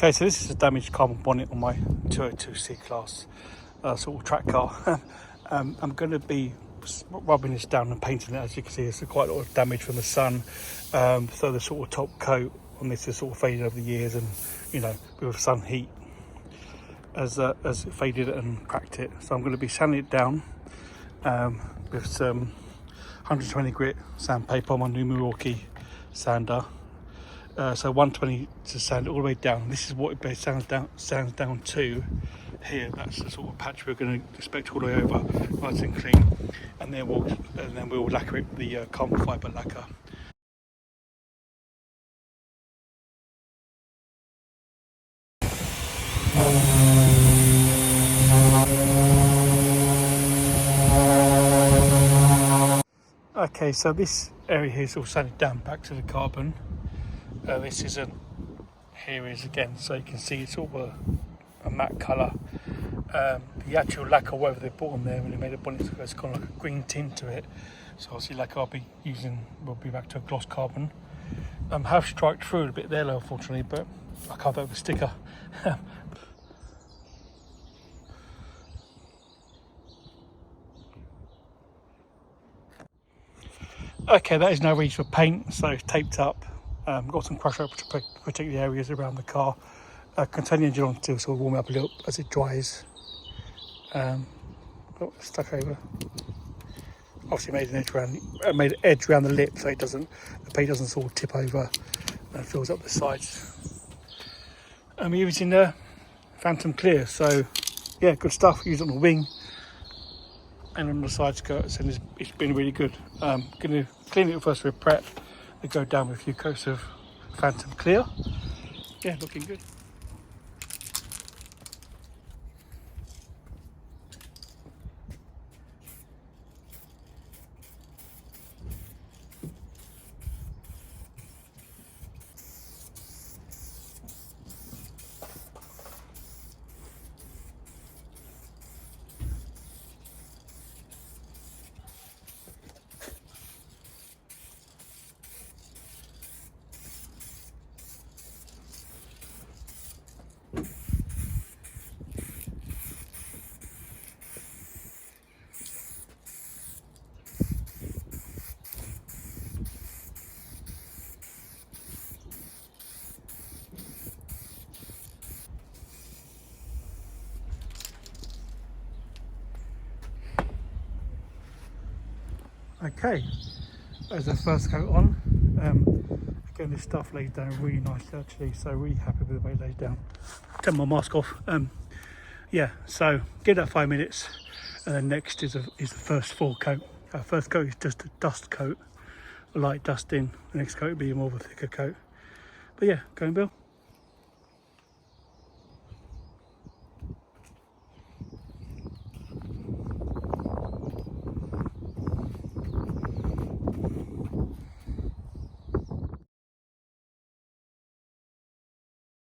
Okay, so this is a damaged carbon bonnet on my 202 C-Class sort of track car. I'm going to be rubbing this down and painting it. As you can see, there's quite a lot of damage from the sun. So the sort of top coat on this has sort of faded over the years, and you know, with sun heat as it faded and cracked it. So I'm going to be sanding it down with some 120 grit sandpaper on my new Milwaukee sander. So 120 to sand it all the way down. This is what it sands down to here. That's the sort of patch we're going to inspect all the way over, nice and clean, and then we'll lacquer it with the carbon fibre lacquer. Okay, so this area here is all sanded down back to the carbon. This isn't. Here is again, so you can see it's all a matte colour. The actual lacquer, whatever they put on there when they made a bonnet, it's got like a green tint to it. So obviously lacquer I'll be using will be back to a gloss carbon. Have striked through a bit there, unfortunately, but I covered it with a sticker. Okay, that is now ready for paint, so it's taped up. Got some crush wrap to protect the areas around the car. Can turn the engine on to sort of warm it up a little as it dries. Stuck over. Obviously made an edge around the lip so the paint doesn't sort of tip over and fills up the sides. I'm using Phantom Clear, so yeah, good stuff. Use it on the wing and on the side skirts, and it's been really good. Going to clean it first with prep and go down with a few coats of Phantom Clear. Yeah, looking good. Okay, there's the first coat on. Again, this stuff lays down really nicely actually, so really happy with the way it lays down. Take my mask off. Yeah, so give that 5 minutes, and then next is the first full coat. Our first coat is just a dust coat, a light dusting. The next coat will be more of a thicker coat. But yeah, going Bill.